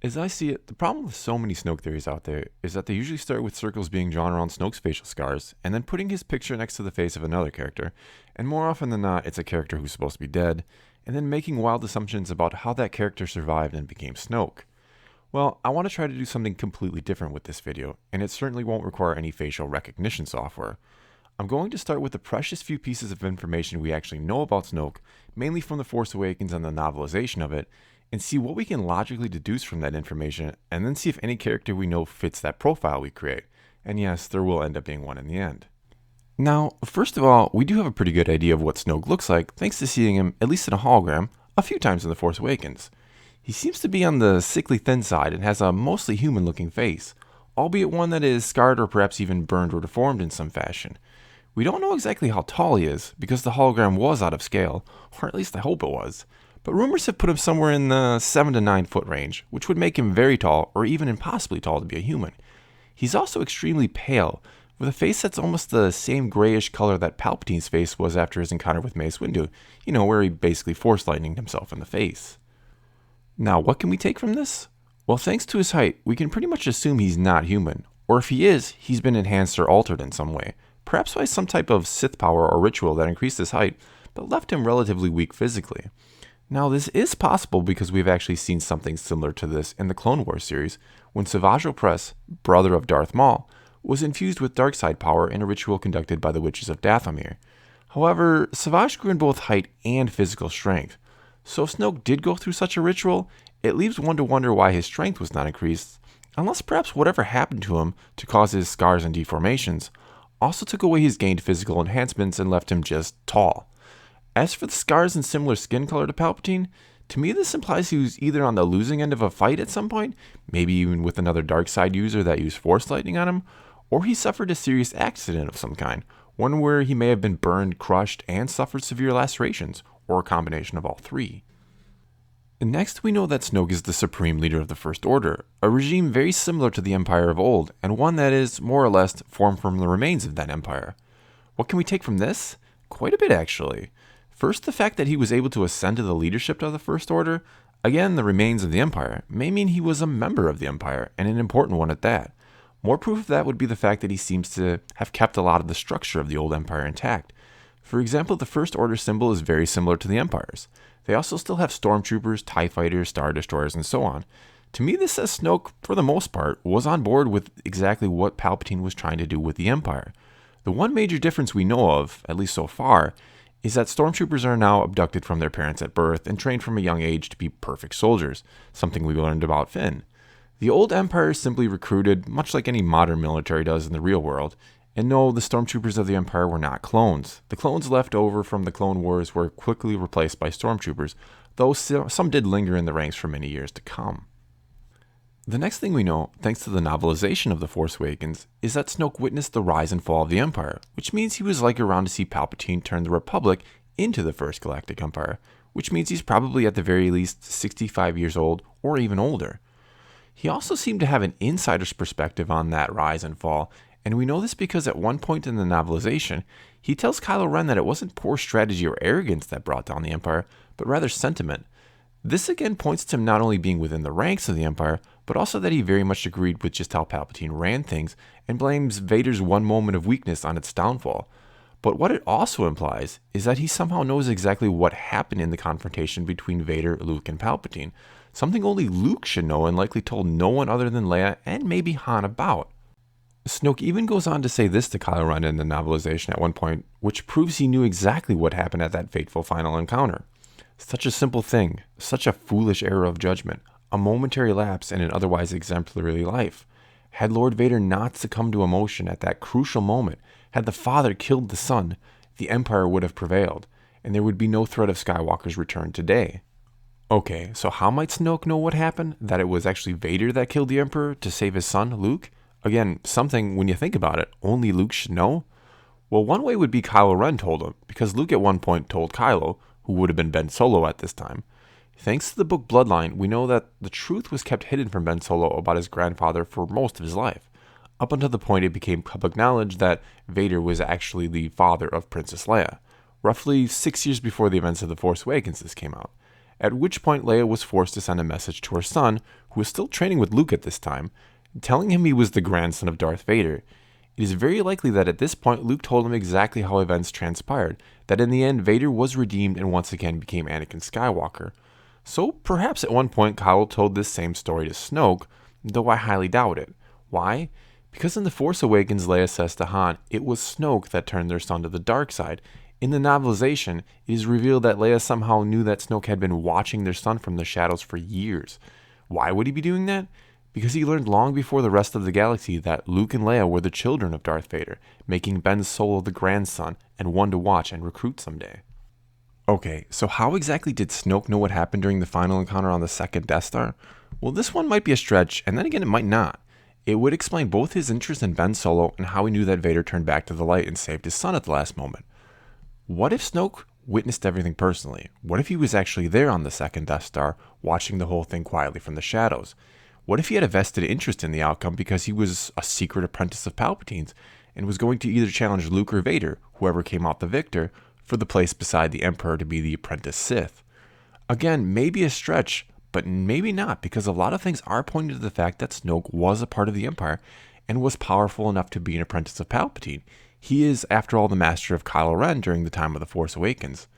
As I see it, the problem with so many Snoke theories out there is that they usually start with circles being drawn around Snoke's facial scars, and then putting his picture next to the face of another character, and more often than not, it's a character who's supposed to be dead, and then making wild assumptions about how that character survived and became Snoke. Well, I want to try to do something completely different with this video, and it certainly won't require any facial recognition software. I'm going to start with the precious few pieces of information we actually know about Snoke, mainly from The Force Awakens and the novelization of it, and see what we can logically deduce from that information, and then see if any character we know fits that profile we create. And yes, there will end up being one in the end. Now, first of all, we do have a pretty good idea of what Snoke looks like thanks to seeing him, at least in a hologram, a few times in The Force Awakens. He seems to be on the sickly thin side and has a mostly human looking face, albeit one that is scarred or perhaps even burned or deformed in some fashion. We don't know exactly how tall he is, because the hologram was out of scale, or at least I hope it was, but rumors have put him somewhere in the 7 to 9 foot range, which would make him very tall or even impossibly tall to be a human. He's also extremely pale, with a face that's almost the same grayish color that Palpatine's face was after his encounter with Mace Windu, where he basically force lightninged himself in the face. Now, what can we take from this? Well, thanks to his height, we can pretty much assume he's not human, or if he is, he's been enhanced or altered in some way, perhaps by some type of Sith power or ritual that increased his height, but left him relatively weak physically. Now, this is possible because we've actually seen something similar to this in the Clone Wars series, when Savage Opress, brother of Darth Maul, was infused with dark side power in a ritual conducted by the Witches of Dathomir. However, Savage grew in both height and physical strength, so if Snoke did go through such a ritual, it leaves one to wonder why his strength was not increased, unless perhaps whatever happened to him to cause his scars and deformations also took away his gained physical enhancements and left him just tall. As for the scars and similar skin color to Palpatine, to me this implies he was either on the losing end of a fight at some point, maybe even with another dark side user that used force lightning on him, or he suffered a serious accident of some kind, one where he may have been burned, crushed, and suffered severe lacerations, or a combination of all three. Next, we know that Snoke is the supreme leader of the First Order, a regime very similar to the Empire of old, and one that is, more or less, formed from the remains of that empire. What can we take from this? Quite a bit, actually. First, the fact that he was able to ascend to the leadership of the First Order, again, the remains of the Empire, may mean he was a member of the Empire, and an important one at that. More proof of that would be the fact that he seems to have kept a lot of the structure of the old Empire intact. For example, the First Order symbol is very similar to the Empire's. They also still have stormtroopers, TIE fighters, Star Destroyers, and so on. To me, this says Snoke, for the most part, was on board with exactly what Palpatine was trying to do with the Empire. The one major difference we know of, at least so far, is that stormtroopers are now abducted from their parents at birth and trained from a young age to be perfect soldiers, something we learned about Finn. The old Empire simply recruited, much like any modern military does in the real world, and no, the stormtroopers of the Empire were not clones. The clones left over from the Clone Wars were quickly replaced by stormtroopers, though some did linger in the ranks for many years to come. The next thing we know, thanks to the novelization of The Force Awakens, is that Snoke witnessed the rise and fall of the Empire, which means he was likely around to see Palpatine turn the Republic into the First Galactic Empire, which means he's probably at the very least 65 years old or even older. He also seemed to have an insider's perspective on that rise and fall, and we know this because at one point in the novelization, he tells Kylo Ren that it wasn't poor strategy or arrogance that brought down the Empire, but rather sentiment. This again points to him not only being within the ranks of the Empire, but also that he very much agreed with just how Palpatine ran things and blames Vader's one moment of weakness on its downfall. But what it also implies is that he somehow knows exactly what happened in the confrontation between Vader, Luke, and Palpatine, something only Luke should know and likely told no one other than Leia and maybe Han about. Snoke even goes on to say this to Kylo Ren in the novelization at one point, which proves he knew exactly what happened at that fateful final encounter. Such a simple thing, such a foolish error of judgment, a momentary lapse in an otherwise exemplary life. Had Lord Vader not succumbed to emotion at that crucial moment, had the father killed the son, the Empire would have prevailed, and there would be no threat of Skywalker's return today. Okay, so how might Snoke know what happened? That it was actually Vader that killed the Emperor to save his son, Luke? Again, something, when you think about it, only Luke should know? Well, one way would be Kylo Ren told him, because Luke at one point told Kylo, who would have been Ben Solo at this time. Thanks to the book Bloodline, we know that the truth was kept hidden from Ben Solo about his grandfather for most of his life, up until the point it became public knowledge that Vader was actually the father of Princess Leia, roughly 6 years before the events of The Force Awakens this came out. at which point Leia was forced to send a message to her son, who was still training with Luke at this time, telling him he was the grandson of Darth Vader. It is very likely that at this point Luke told him exactly how events transpired, that in the end Vader was redeemed and once again became Anakin Skywalker. So perhaps at one point Kylo told this same story to Snoke, though I highly doubt it. Why? Because in The Force Awakens Leia says to Han, it was Snoke that turned their son to the dark side. In the novelization, it is revealed that Leia somehow knew that Snoke had been watching their son from the shadows for years. Why would he be doing that? Because he learned long before the rest of the galaxy that Luke and Leia were the children of Darth Vader, making Ben Solo the grandson and one to watch and recruit someday. Okay, so how exactly did Snoke know what happened during the final encounter on the second Death Star? Well, this one might be a stretch, and then again it might not. It would explain both his interest in Ben Solo and how he knew that Vader turned back to the light and saved his son at the last moment. What if Snoke witnessed everything personally? What if he was actually there on the second Death Star, watching the whole thing quietly from the shadows? What if he had a vested interest in the outcome because he was a secret apprentice of Palpatine's and was going to either challenge Luke or Vader, whoever came out the victor, for the place beside the Emperor to be the apprentice Sith? Again, maybe a stretch, but maybe not, because a lot of things are pointing to the fact that Snoke was a part of the Empire and was powerful enough to be an apprentice of Palpatine. He is, after all, the master of Kylo Ren during the time of The Force Awakens.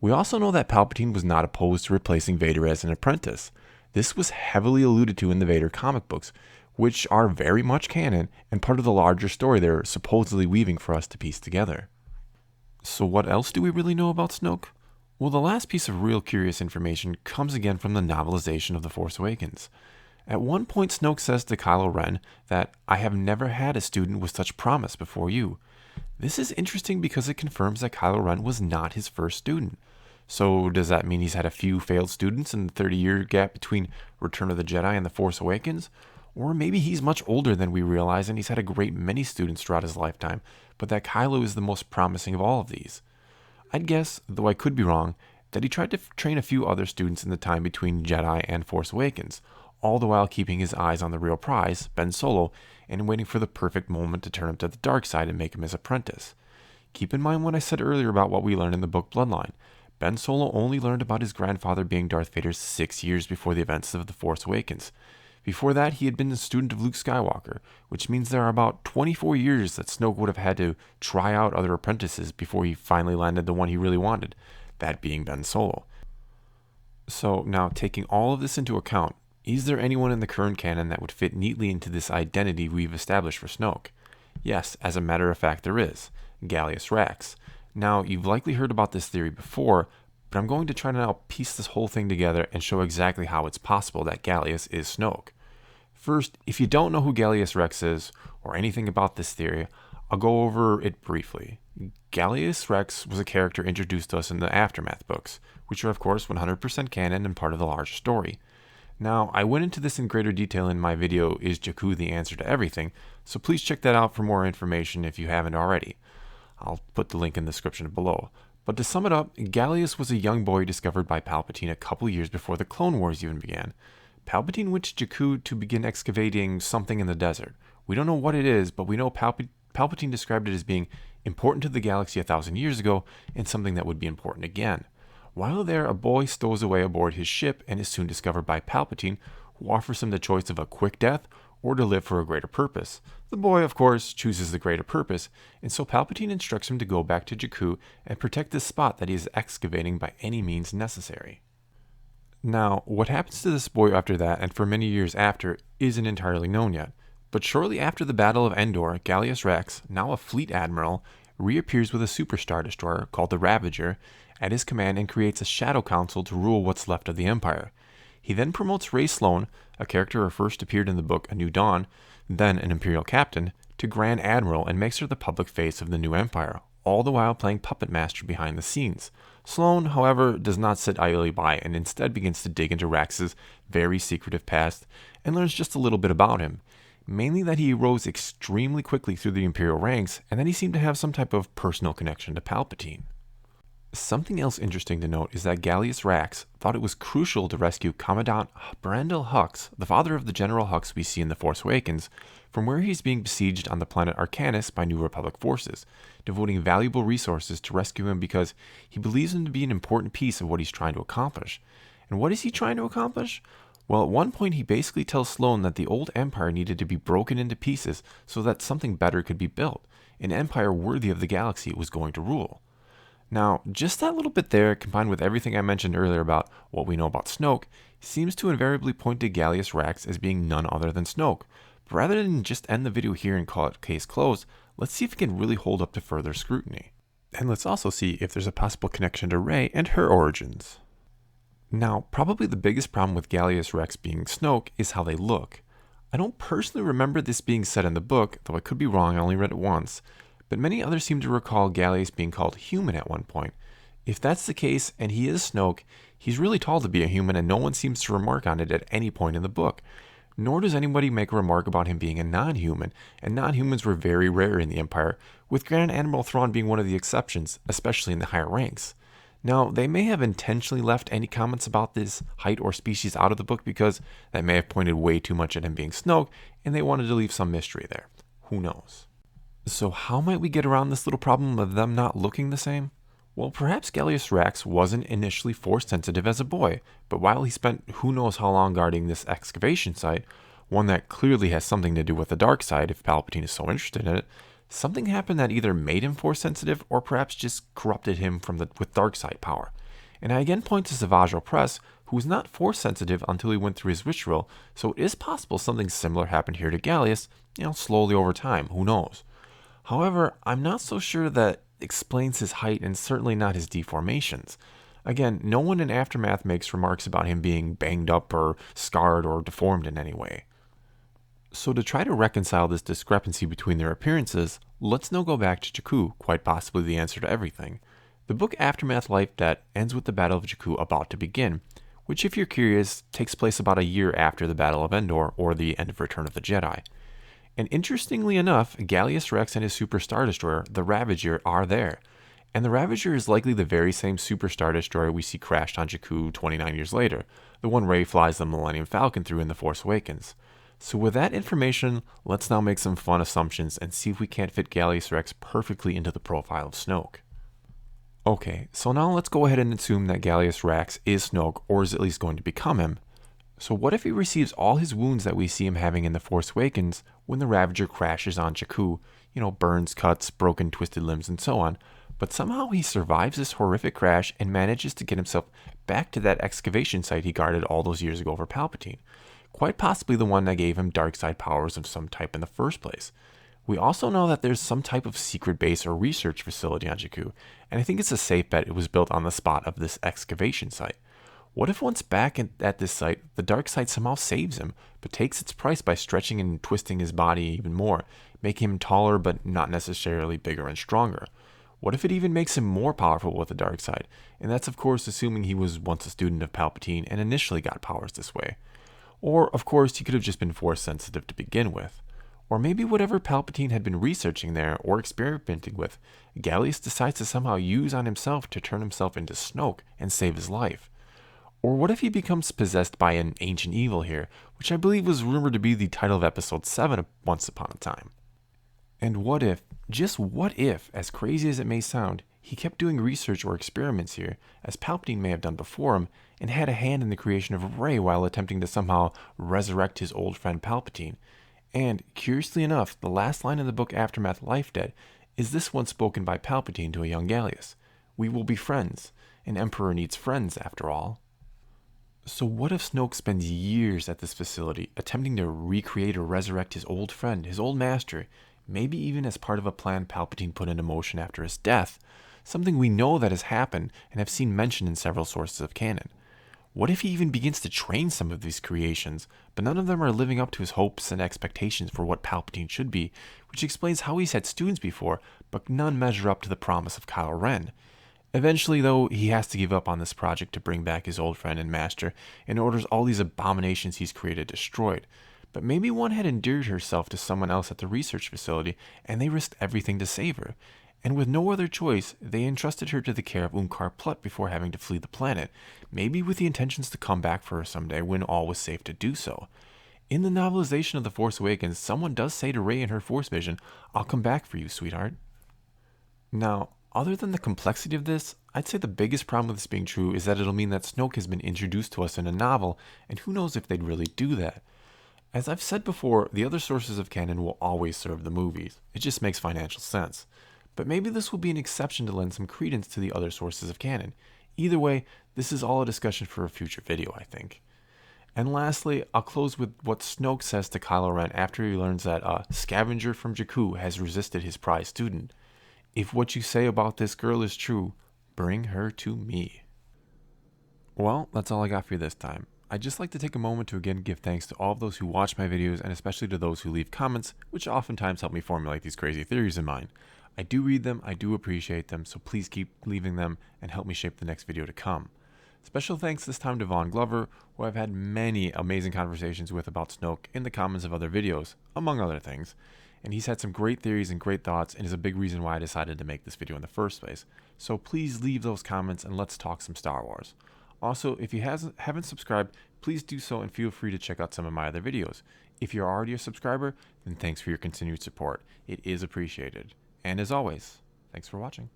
We also know that Palpatine was not opposed to replacing Vader as an apprentice. This was heavily alluded to in the Vader comic books, which are very much canon and part of the larger story they're supposedly weaving for us to piece together. So what else do we really know about Snoke? Well, the last piece of real curious information comes again from the novelization of The Force Awakens. At one point, Snoke says to Kylo Ren that, "I have never had a student with such promise before you." This is interesting because it confirms that Kylo Ren was not his first student. So does that mean he's had a few failed students in the 30-year gap between Return of the Jedi and The Force Awakens? Or maybe he's much older than we realize and he's had a great many students throughout his lifetime, but that Kylo is the most promising of all of these. I'd guess, though I could be wrong, that he tried to train a few other students in the time between Jedi and Force Awakens, all the while keeping his eyes on the real prize, Ben Solo, and waiting for the perfect moment to turn him to the dark side and make him his apprentice. Keep in mind what I said earlier about what we learned in the book Bloodline. Ben Solo only learned about his grandfather being Darth Vader 6 years before the events of The Force Awakens. Before that, he had been a student of Luke Skywalker, which means there are about 24 years that Snoke would have had to try out other apprentices before he finally landed the one he really wanted, that being Ben Solo. So now, taking all of this into account, is there anyone in the current canon that would fit neatly into this identity we've established for Snoke? Yes, as a matter of fact there is, Gallius Rax. Now, you've likely heard about this theory before, but I'm going to try to now piece this whole thing together and show exactly how it's possible that Gallius is Snoke. First, if you don't know who Gallius Rex is, or anything about this theory, I'll go over it briefly. Gallius Rex was a character introduced to us in the Aftermath books, which are of course 100% canon and part of the larger story. Now, I went into this in greater detail in my video, Is Jakku the Answer to Everything? So please check that out for more information if you haven't already. I'll put the link in the description below. But to sum it up, Gallius was a young boy discovered by Palpatine a couple years before the Clone Wars even began. Palpatine went to Jakku to begin excavating something in the desert. We don't know what it is, but we know Palpatine described it as being important to the galaxy 1,000 years ago and something that would be important again. While there, a boy stows away aboard his ship and is soon discovered by Palpatine, who offers him the choice of a quick death or to live for a greater purpose. The boy, of course, chooses the greater purpose, and so Palpatine instructs him to go back to Jakku and protect this spot that he is excavating by any means necessary. Now, what happens to this boy after that and for many years after isn't entirely known yet, but shortly after the Battle of Endor, Gallius Rex, now a fleet admiral, reappears with a super star destroyer called the Ravager at his command and creates a Shadow Council to rule what's left of the Empire. He then promotes Rey Sloane, a character who first appeared in the book A New Dawn, then an Imperial captain, to Grand Admiral and makes her the public face of the new Empire, all the while playing puppet master behind the scenes. Sloane, however, does not sit idly by and instead begins to dig into Rax's very secretive past and learns just a little bit about him, mainly that he rose extremely quickly through the Imperial ranks and that he seemed to have some type of personal connection to Palpatine. Something else interesting to note is that Gallius Rax thought it was crucial to rescue Commandant Brandel Hux, the father of the General Hux we see in The Force Awakens, from where he's being besieged on the planet Arcanus by New Republic forces, devoting valuable resources to rescue him because he believes him to be an important piece of what he's trying to accomplish. And what is he trying to accomplish? Well, at one point he basically tells Sloane that the old empire needed to be broken into pieces so that something better could be built, an empire worthy of the galaxy it was going to rule. Now, just that little bit there, combined with everything I mentioned earlier about what we know about Snoke, seems to invariably point to Gallius Rax as being none other than Snoke. But rather than just end the video here and call it case closed, let's see if it can really hold up to further scrutiny. And let's also see if there's a possible connection to Rey and her origins. Now, probably the biggest problem with Gallius Rex being Snoke is how they look. I don't personally remember this being said in the book, though I could be wrong, I only read it once, but many others seem to recall Gallius being called human at one point. If that's the case, and he is Snoke, he's really tall to be a human and no one seems to remark on it at any point in the book. Nor does anybody make a remark about him being a non-human, and non-humans were very rare in the Empire, with Grand Admiral Thrawn being one of the exceptions, especially in the higher ranks. Now, they may have intentionally left any comments about this height or species out of the book because that may have pointed way too much at him being Snoke, and they wanted to leave some mystery there. Who knows? So how might we get around this little problem of them not looking the same? Well, perhaps Gallius Rax wasn't initially force sensitive as a boy, but while he spent who knows how long guarding this excavation site, one that clearly has something to do with the dark side if Palpatine is so interested in it, something happened that either made him force sensitive or perhaps just corrupted him with dark side power. And I again point to Savage Opress, who was not force sensitive until he went through his ritual, so it is possible something similar happened here to Gallius, slowly over time, who knows. However, I'm not so sure that explains his height and certainly not his deformations. Again, no one in Aftermath makes remarks about him being banged up or scarred or deformed in any way. So to try to reconcile this discrepancy between their appearances, let's now go back to Jakku, quite possibly the answer to everything. The book Aftermath Life Debt ends with the Battle of Jakku about to begin, which if you're curious, takes place about a year after the Battle of Endor or the end of Return of the Jedi. And interestingly enough, Gallius Rex and his Super Star Destroyer, the Ravager, are there. And the Ravager is likely the very same Super Star Destroyer we see crashed on Jakku 29 years later, the one Rey flies the Millennium Falcon through in The Force Awakens. So with that information, let's now make some fun assumptions and see if we can't fit Gallius Rex perfectly into the profile of Snoke. Okay, so now let's go ahead and assume that Gallius Rex is Snoke, or is at least going to become him. So what if he receives all his wounds that we see him having in The Force Awakens when the Ravager crashes on Jakku, burns, cuts, broken, twisted limbs, and so on, but somehow he survives this horrific crash and manages to get himself back to that excavation site he guarded all those years ago for Palpatine. Quite possibly the one that gave him dark side powers of some type in the first place. We also know that there's some type of secret base or research facility on Jakku, and I think it's a safe bet it was built on the spot of this excavation site. What if once back at this site, the dark side somehow saves him, but takes its price by stretching and twisting his body even more, making him taller but not necessarily bigger and stronger? What if it even makes him more powerful with the dark side? And that's of course assuming he was once a student of Palpatine and initially got powers this way. Or, of course, he could have just been force sensitive to begin with. Or maybe whatever Palpatine had been researching there or experimenting with, Gallius decides to somehow use on himself to turn himself into Snoke and save his life. Or what if he becomes possessed by an ancient evil here, which I believe was rumored to be the title of Episode 7 of Once Upon a Time. And what if, just what if, as crazy as it may sound, he kept doing research or experiments here, as Palpatine may have done before him, and had a hand in the creation of Rey while attempting to somehow resurrect his old friend Palpatine. And, curiously enough, the last line in the book Aftermath Life Debt is this one spoken by Palpatine to a young Gallius. We will be friends. An emperor needs friends, after all. So what if Snoke spends years at this facility, attempting to recreate or resurrect his old friend, his old master, maybe even as part of a plan Palpatine put into motion after his death, something we know that has happened and have seen mentioned in several sources of canon? What if he even begins to train some of these creations, but none of them are living up to his hopes and expectations for what Palpatine should be, which explains how he's had students before, but none measure up to the promise of Kylo Ren. Eventually, though, he has to give up on this project to bring back his old friend and master, and orders all these abominations he's created destroyed. But maybe one had endeared herself to someone else at the research facility, and they risked everything to save her. And with no other choice, they entrusted her to the care of Unkar Plutt before having to flee the planet, maybe with the intentions to come back for her someday when all was safe to do so. In the novelization of The Force Awakens, someone does say to Rey in her Force vision, "I'll come back for you, sweetheart." Now, other than the complexity of this, I'd say the biggest problem with this being true is that it'll mean that Snoke has been introduced to us in a novel, and who knows if they'd really do that. As I've said before, the other sources of canon will always serve the movies. It just makes financial sense. But maybe this will be an exception to lend some credence to the other sources of canon. Either way, this is all a discussion for a future video, I think. And lastly, I'll close with what Snoke says to Kylo Ren after he learns that a scavenger from Jakku has resisted his prize student. If what you say about this girl is true, bring her to me. Well, that's all I got for you this time. I'd just like to take a moment to again give thanks to all of those who watch my videos and especially to those who leave comments, which oftentimes help me formulate these crazy theories of mine. I do read them, I do appreciate them, so please keep leaving them and help me shape the next video to come. Special thanks this time to Vaughn Glover, who I've had many amazing conversations with about Snoke in the comments of other videos, among other things. And he's had some great theories and great thoughts and is a big reason why I decided to make this video in the first place. So please leave those comments and let's talk some Star Wars. Also, if you haven't subscribed, please do so and feel free to check out some of my other videos. If you're already a subscriber, then thanks for your continued support. It is appreciated. And as always, thanks for watching.